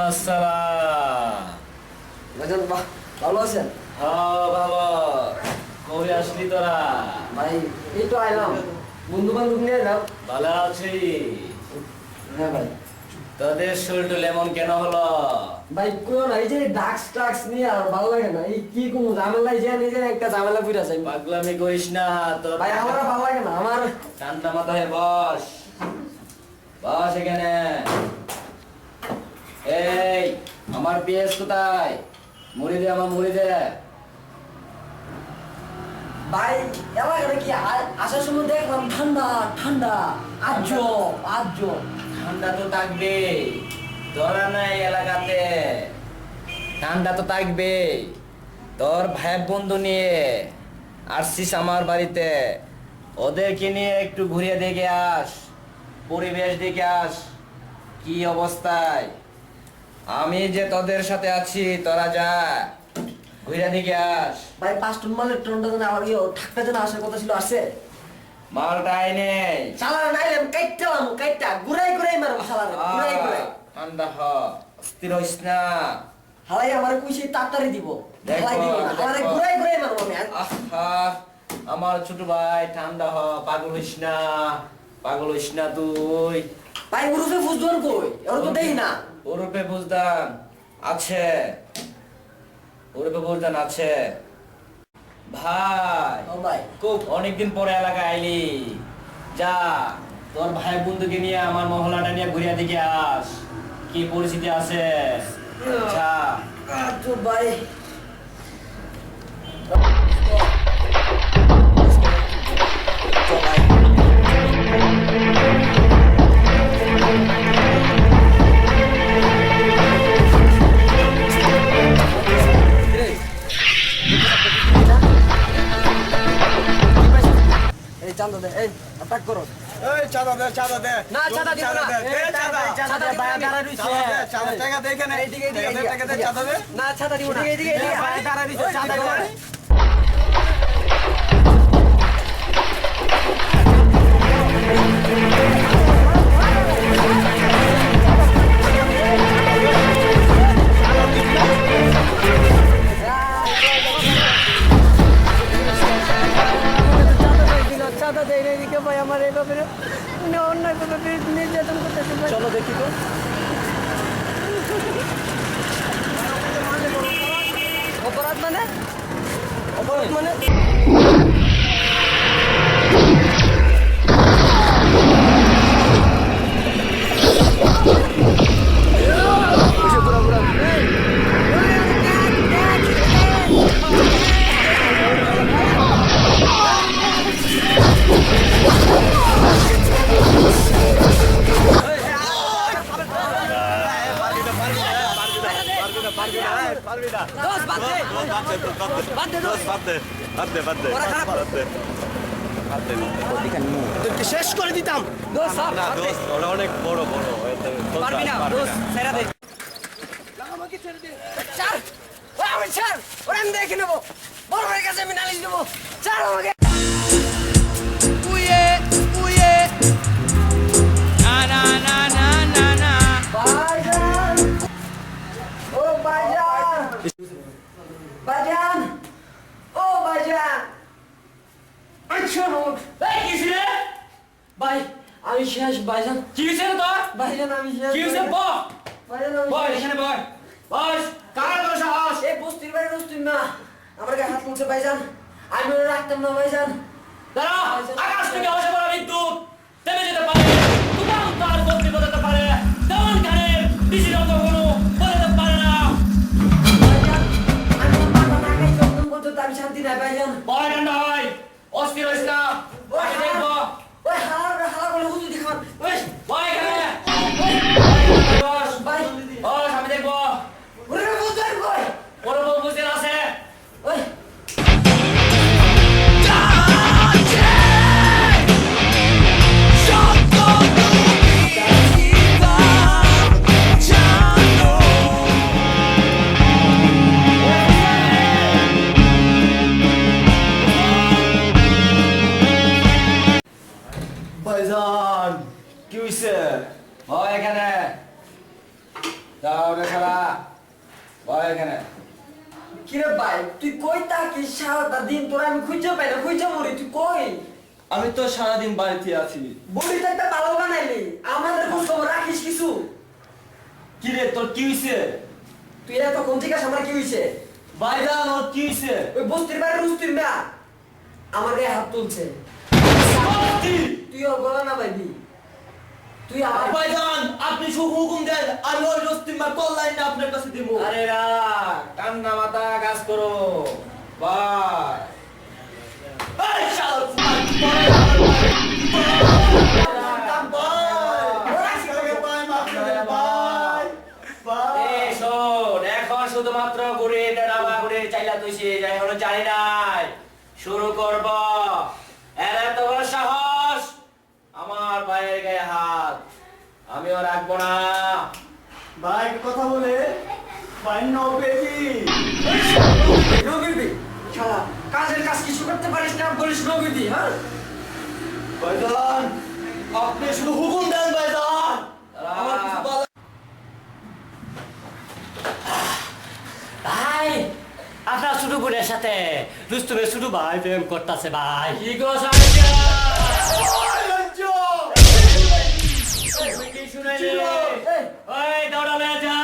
আসসালাম। ভাইজান ভালো আছেন? হ্যাঁ ভালো। কই আসলি তোরা? ভাই এই তো আইলাম, বন্ধু বান্ধব নিয়ে এলাম। ভালো আছি। হ্যাঁ ভাই। তোদের শরীরটা লেমন কেন হলো? ভাই কোন এই যে ডাক্স নিয়ে আর ভালো লাগে না, এই কি কোন ঝামেলায় যে নিজে একটা ঝামেলা পুরা যাই। পাগলামি করিস না তোর। ভাই আমার ভালো লাগে না, আমার ঠান্ডা মাথা হয়ে বস, বস এখানে। এই আমার পিএস কোথায়? মুড়ি দে, আমার মুড়ি দে। ভাই এলাকাটা কি আসার সময় দেখলাম ঠান্ডা ঠান্ডা, আজ ঠান্ডা তো থাকবে, তোরা নাই এলাকাতে, ঠান্ডা তো থাকবে। তোর ভাই বন্ধু নিয়ে আসছিস আমার বাড়িতে, ওদেরকে নিয়ে একটু ঘুরিয়ে দেখে আস, পরিবেশ দেখে আস কি অবস্থায়। আমি যে তোদের সাথে আছি, তোরা যা ঘুরিয়ে দেখে আস। ভাই 5 টন মালের টনটা যেন আমার ঠাকটা যেন আসার কথা ছিল, আসে মালটা আইনে চালার নাইলে কাইটা ঘুরাই মারো চালার ঘুরাই ঠান্ডা হ, অস্থির হইস না। হালাই আমারে কইছে তাড়াতাড়ি দিব, দেখো, হালাই দিব না, আমারে দেখো। ঘুরাই মারো আমি। আহা, আমার ছোট ভাই ঠান্ডা হ, পাগল হইস না তুই। ভাই উরুফে ফুজদন কই? ওর তো দেই না। ওরূপে বুঝদান আছে, ওরূপে বুঝদান আছে। ভাই ও ভাই খুব অনেকদিন পরে এলাকায় আইলি, যা তোর ভাই বন্ধুকে নিয়ে আমার মহল্লাটা নিয়ে ঘুরিয়া দিকে আস, কি পরিস্থিতি আছে। আচ্ছা তো ভাই এই চান্দা দে, এই অ্যাটাক করো। এই চাঁদা দে না চাঁদা দিব না, দে চাঁদা চাঁদা ভাই দাঁড়া রইছে। চাঁদা টাকা দে এখানে এইদিকে টাকা দে চাঁদা দে না চাঁদা দিব না, এদিকে ভাই দাঁড়া রইছে, চাঁদা দিব না। চাঁদা দেয় না এদিকে ভাই, আমার এইভাবে অন্যায়ভাবে নির্যাতন করতেছে। চলো দেখি তো। অপরাধ মানে শেষ করে দিতাম অনেক বড় পারবি না দোষ, ছেড়ে দে। ছাড়, আমি ছাড়, ওরা আমি দেখে নেবো, বড় ভাইয়ের কাছে আমি নালিশ দেবো, ছাড় আমাকে। ভাইজান, ও ভাইজান, ও ভাইজান, আচ্ছা হোক। এই কিসে রে? ভাই আমি শেষ ভাইজান, কি হইছে রে তোর? ভাইজান আমি শেষ। কি হইছে ব? ভাইজান আমি বল শেষ। এখানে বল। বস, কার তোর সাহস? এই বস্তির ভাই বস্তির না, আমার গায়ে হাত তুলছে ভাইজান, আমি ওরা রাখতাম না ভাইজান। দাঁড়া, আকাশ থেকে অবশ্য বড় বিদ্যুৎ থেমে যেতে পারে, তুফান তার গতি বদলাতে পারে, তেমন কানের বৃষ্টির অত কোনো বদলাতে পারে না। ভাইজান আমি আমার মাথা না খাই যখন পর্যন্ত আমি শান্তি নাই ভাইজান। ভয় ঠান্ডা হয়, অস্থির হইস না, আমি দেখবো। ওই হালা করে হুজুর দেখান। ওই, ভয় এখানে। বস, ভাই বস, আমি দেখবো। ওরে বুঝাই কই? ওর বউ বুঝতে আছে। ওই ভাইজান কি যাও রে খালা বয় এখানে। কিরে ভাই তুই কই থাকিস সারাটা দিন? তোর আমি খুঁজে পাই না, খুঁজে মরি। তুই কই? আমি তো সারাদিন বাড়িতে আছি। বডি তো একটা ভালো বানাইলি, আমাদের খোঁজ খবর রাখিস কিছু? কি রে তোর কি হইছে? তুই এত কোন জিজ্ঞাস আমার কি হইছে? ভাইজান ওর কি হইছে? ওই বস্তির বাইরে রুস্তির না আমার গায়ে হাত তুলছে। তুই ওর গলা না পাইবি। তুই আমার ভাইজান আপনি শুভ হুকুম দেন, আমি ওই রস্তিমার কল লাইনটা আপনার কাছে দিব। আরে না, ঠান্ডা মাথা কাজ করো। বাই। এই শালা এই শোন, এখন শুধুমাত্র ঘুরে দাঁড়াবা, ঘুরে চাইলা তুই সে এখনো জানি নাই। শুরু করব। এর এত বড় সাহস, আমার ভাইয়ের গায়ে হাত আমিও রাখবো না। ভাই কথা বলে ভাই নো বেবি। রবিবি শালা কাজের কাজ কিছু করতে পারিস না, বলিস রবিবি। হ্যাঁ ভাইজান আপনি শুধু হুকুম দেন ভাইজান, আমার কিছু বলার ভাই আপনার ছোট বোনের সাথে রুস্তমের ছোট ভাই প্রেম করতেছে ভাই। কি গো সামিয়া? তুই কি শুনাইলি? ওই দৌড়ালে যা।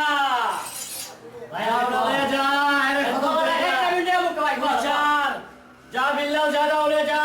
ভাই দৌড়ালে যা। এরে খবর দে। বাচ্চার, যা বিল্লাল যা, দৌড়ে যা।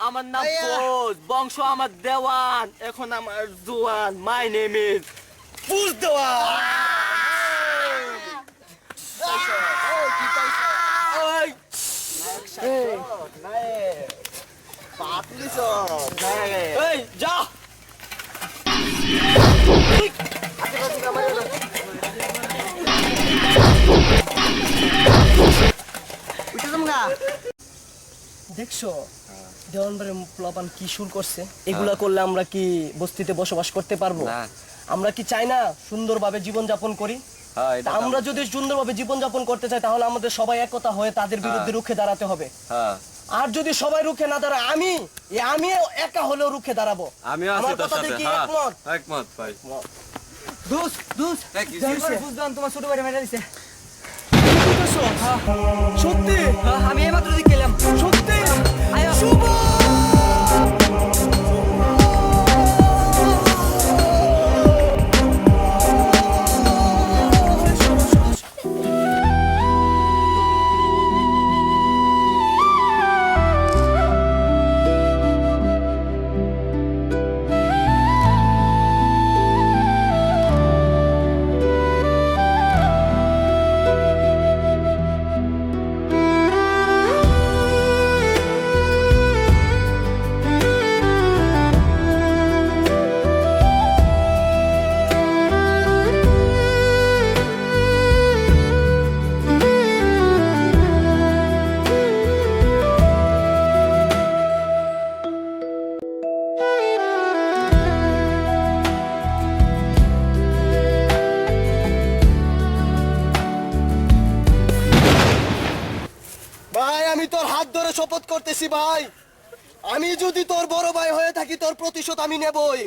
আমার নাম ফৌজ, বংশ আমার দেওয়ান, এখন আমার জোয়ান। মাই নেম ইজ ফুজ দেওয়ান। এই যা দেখছো দেওয়ানবাড়ির প্লাবান কি শুরু করছে? এগুলা করলে আমরা কি বস্তিতে বসবাস করতে পারবো? আমরা কি চাই না সুন্দরভাবে জীবন যাপন করি? তা আমরা যদি সুন্দরভাবে জীবন যাপন করতে চাই তাহলে আমাদের সবাই একতা হয়ে তাদের বিরুদ্ধে রুখে দাঁড়াতে হবে। আর যদি সবাই রুখে না দাঁড়ায়, আমি একা হলেও রুখে দাঁড়াবো। আমিও আছি আমার তোর কথাতে সাথে। কি হ্যাঁ একমত? একমত ভাই। দোস্ত তোমার ছোট ভাই মেরে দিছে। সত্যি আমি এইমাত্র দিক গেলাম। সত্যি আয়ো। শুভ ভাই, আমি তোর হাত ধরে শপথ করতেছি ভাই, আমি যদি তোর বড় ভাই হয়ে থাকি তোর প্রতিশোধ আমি নেবই।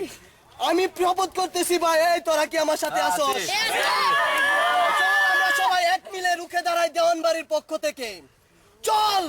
আমি শপথ করতেছি ভাই। এই তোরা কি আমার সাথে আসোস? আমরা সবাই এক মিলে রুখে দাঁড়াই দেওয়ানবাড়ির পক্ষ থেকে। চল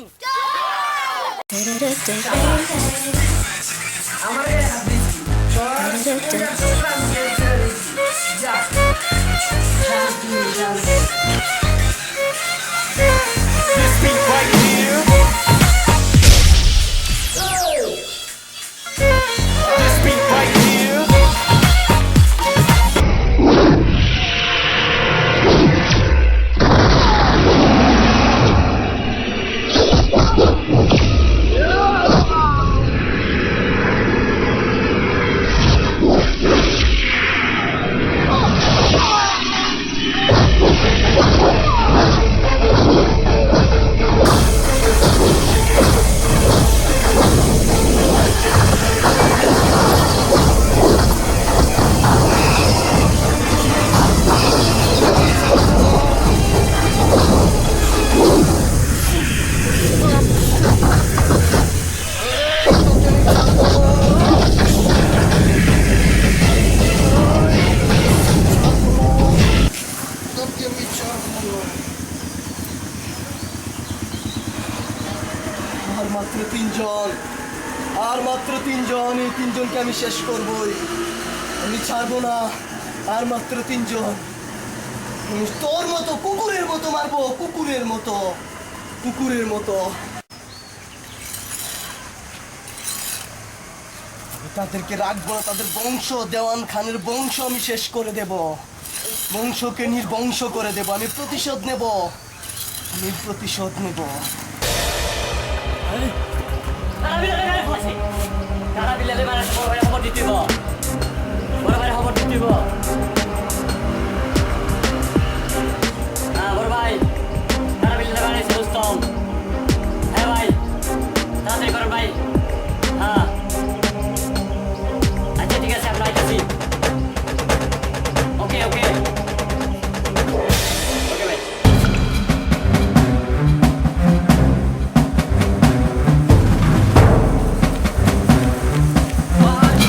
আর মাত্র তিনজন, আর মাত্র তিনজন, এই তিনজনকে আমি শেষ করবই, আমি ছাড়বো না। আর মাত্র তিনজন, আমি তোর মতো কুকুরের মতো মারবো, কুকুরের মতো, কুকুরের মতো। আমি তাদেরকে রাখবো না, তাদের বংশ, দেওয়ান খানের বংশ আমি শেষ করে দেব, বংশকে নির্বংশ করে দেব। আমি প্রতিশোধ নেব, আমি প্রতিশোধ নেব। তারা বিলালে মারে ফেলাছে তারা বিলালে মারে বড় ভাই খবর দিতে বড় ভাই খবর দিতে বড় ভাই তারা বিলালে মারে রুস্তম হ্যাঁ ভাই তাড়াতাড়ি করুন ভাই হ্যাঁ আচ্ছা ঠিক আছে আমরা আইতাছি ওকে ওকে ওকে ভাই ভাই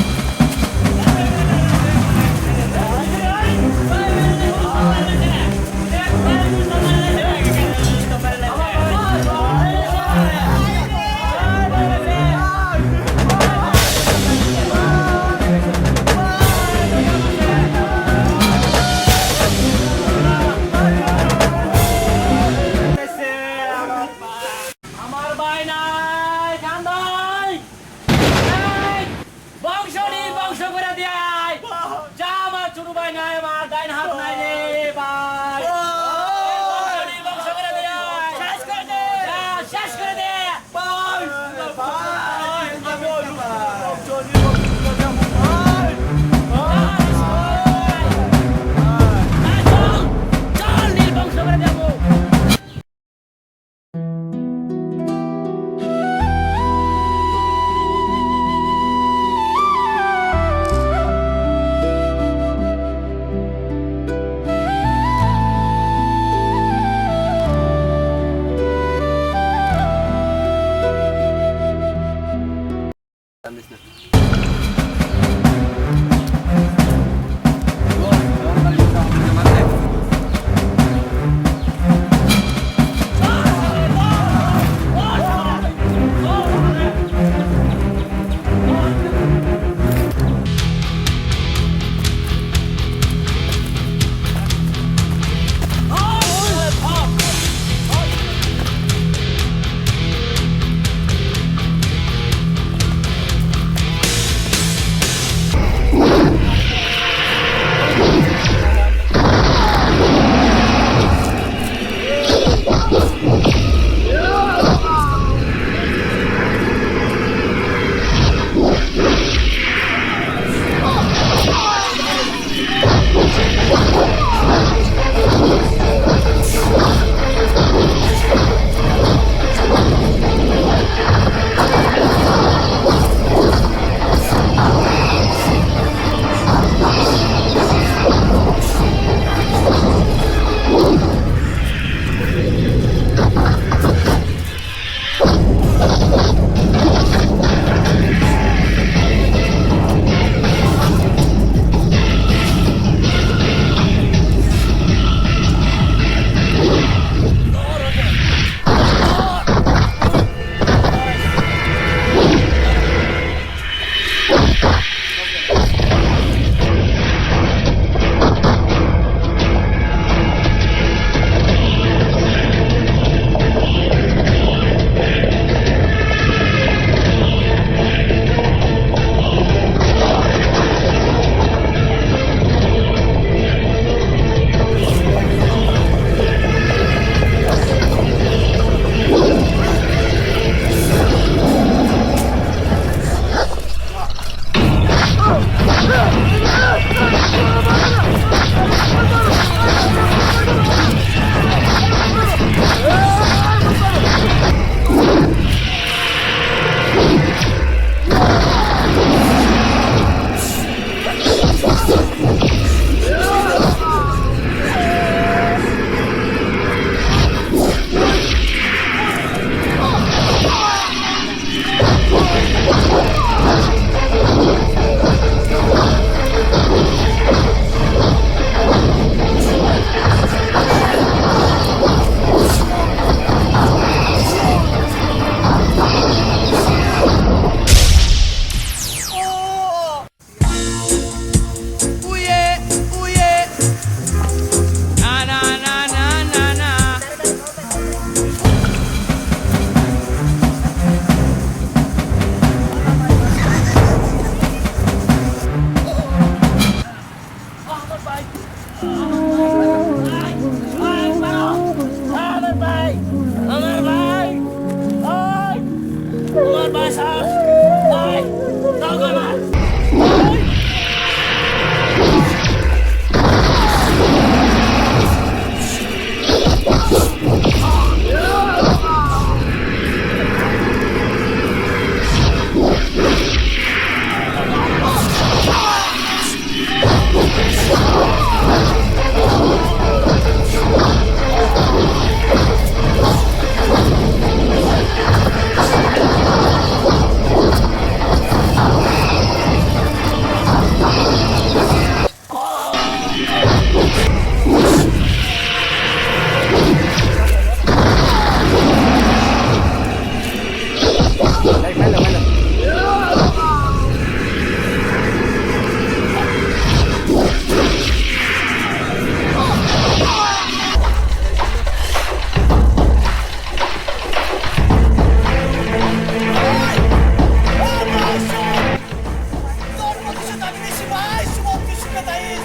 আমি নিছি ভাই, শুভমকে সুখে থাইস।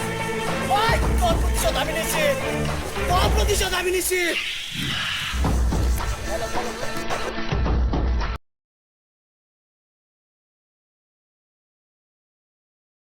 ভাই তোর প্রতিশোধ আমি নিছি, তোর প্রতিশোধ আমি নিছি।